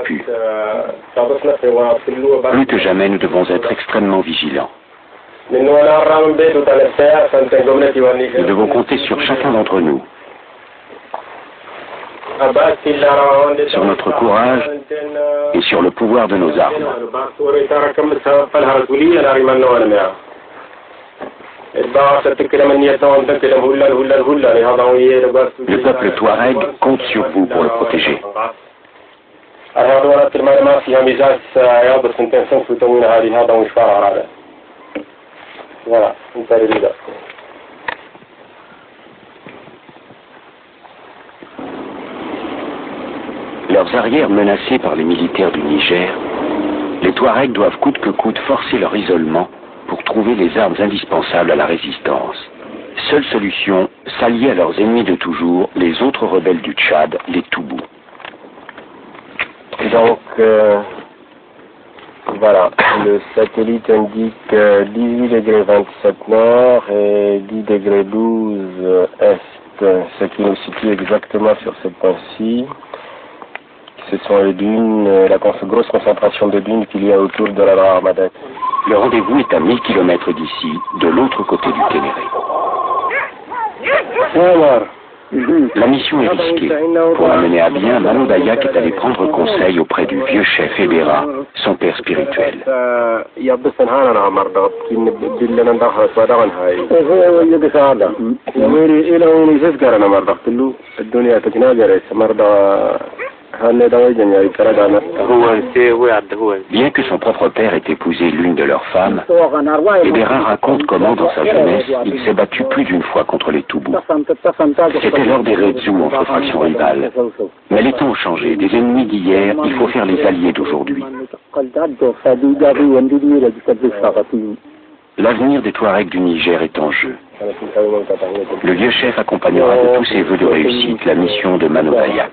corrompus. Plus que jamais, nous devons être extrêmement vigilants. Nous devons compter sur chacun d'entre nous, sur notre courage et sur le pouvoir de nos armes. Le peuple Touareg compte sur vous pour le protéger. Voilà, leurs arrières menacés par les militaires du Niger, les Touaregs doivent coûte que coûte forcer leur isolement pour trouver les armes indispensables à la résistance. Seule solution, s'allier à leurs ennemis de toujours, les autres rebelles du Tchad, les Toubous. Donc, voilà, le satellite indique 18 degrés 27 nord et 10 degrés 12 est, ce qui nous situe exactement sur ce point-ci. Ce sont les dunes, la grosse concentration de dunes qu'il y a autour de la Ramadette. Le rendez-vous est à 1000 km d'ici, de l'autre côté du Ténéré. La mission est risquée. Pour la mener à bien, Mano Dayak est allé prendre conseil auprès du vieux chef Ebera, son père spirituel. Bien que son propre père ait épousé l'une de leurs femmes, Ebera raconte comment, dans sa jeunesse, il s'est battu plus d'une fois contre les Toubous. C'était lors des Redzou entre factions rivales. Mais les temps ont changé. Des ennemis d'hier, il faut faire les alliés d'aujourd'hui. L'avenir des Touaregs du Niger est en jeu. Le vieux chef accompagnera de tous ses vœux de réussite la mission de Mano Dayak.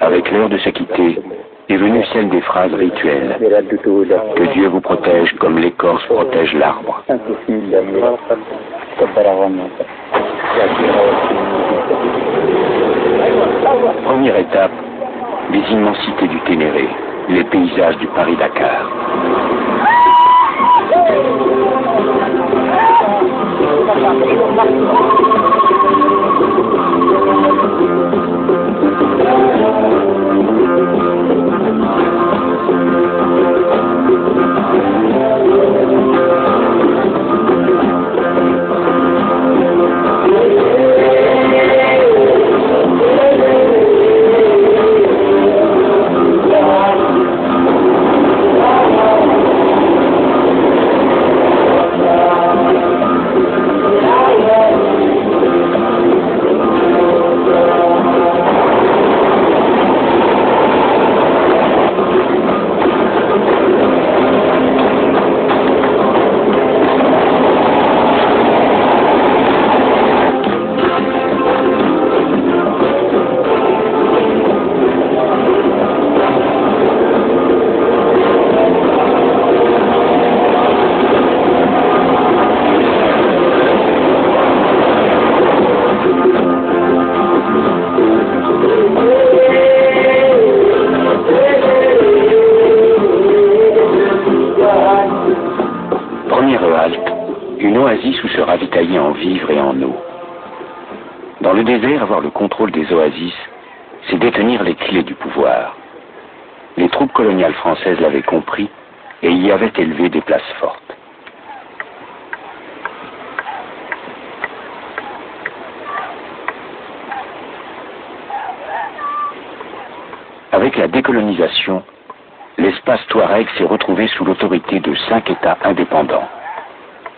Avec l'heure de se quitter, est venue celle des phrases rituelles. Que Dieu vous protège comme l'écorce protège l'arbre. Première étape, les immensités du Ténéré, les paysages du Paris-Dakar. Où se ravitailler en vivres et en eau. Dans le désert, avoir le contrôle des oasis, c'est détenir les clés du pouvoir. Les troupes coloniales françaises l'avaient compris et y avaient élevé des places fortes. Avec la décolonisation, l'espace Touareg s'est retrouvé sous l'autorité de 5 États indépendants.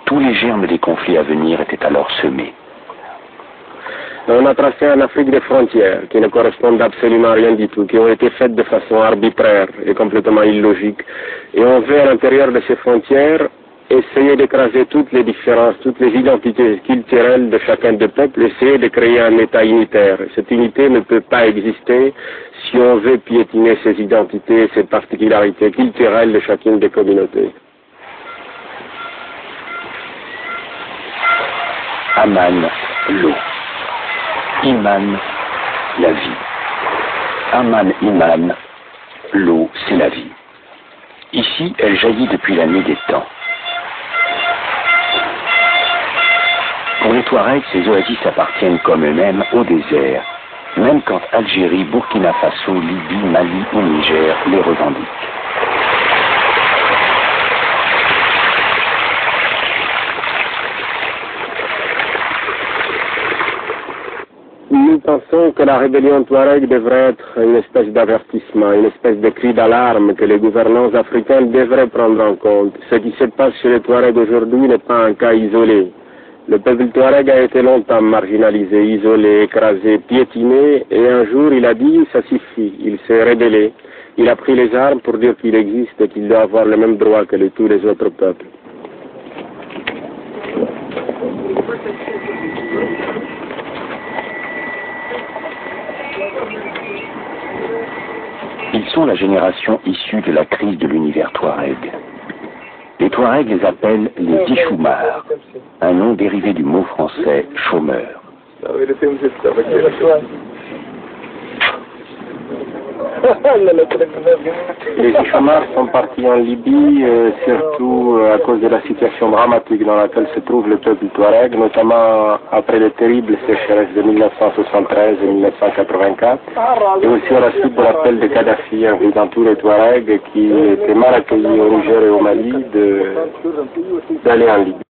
Tous les germes des conflits à venir étaient alors semés. On a tracé en Afrique des frontières qui ne correspondent absolument à rien du tout, qui ont été faites de façon arbitraire et complètement illogique. Et on veut à l'intérieur de ces frontières essayer d'écraser toutes les différences, toutes les identités culturelles de chacun des peuples, essayer de créer un État unitaire. Cette unité ne peut pas exister si on veut piétiner ces identités, ces particularités culturelles de chacune des communautés. Aman, l'eau. Iman, la vie. Aman, Iman, l'eau, c'est la vie. Ici, elle jaillit depuis la nuit des temps. Pour les Touaregs, ces oasis appartiennent comme eux-mêmes au désert, même quand Algérie, Burkina Faso, Libye, Mali ou Niger les revendiquent. Nous pensons que la rébellion Touareg devrait être une espèce d'avertissement, une espèce de cri d'alarme que les gouvernants africains devraient prendre en compte. Ce qui se passe chez les Touaregs aujourd'hui n'est pas un cas isolé. Le peuple Touareg a été longtemps marginalisé, isolé, écrasé, piétiné, et un jour il a dit « ça suffit », il s'est rébellé. Il a pris les armes pour dire qu'il existe et qu'il doit avoir les mêmes droits que tous les autres peuples. Ils sont la génération issue de la crise de l'univers Touareg. Les Touaregs les appellent les Tichoumars, un nom dérivé du mot français chômeur. Les Tichoumars sont partis en Libye, surtout à cause de la situation dramatique dans laquelle se trouve le peuple Touareg, notamment après les terribles sécheresses de 1973 et 1984, et aussi à la suite de l'appel de Kadhafi dans tous les Touaregs qui étaient mal accueillis au Niger et au Mali d'aller en Libye.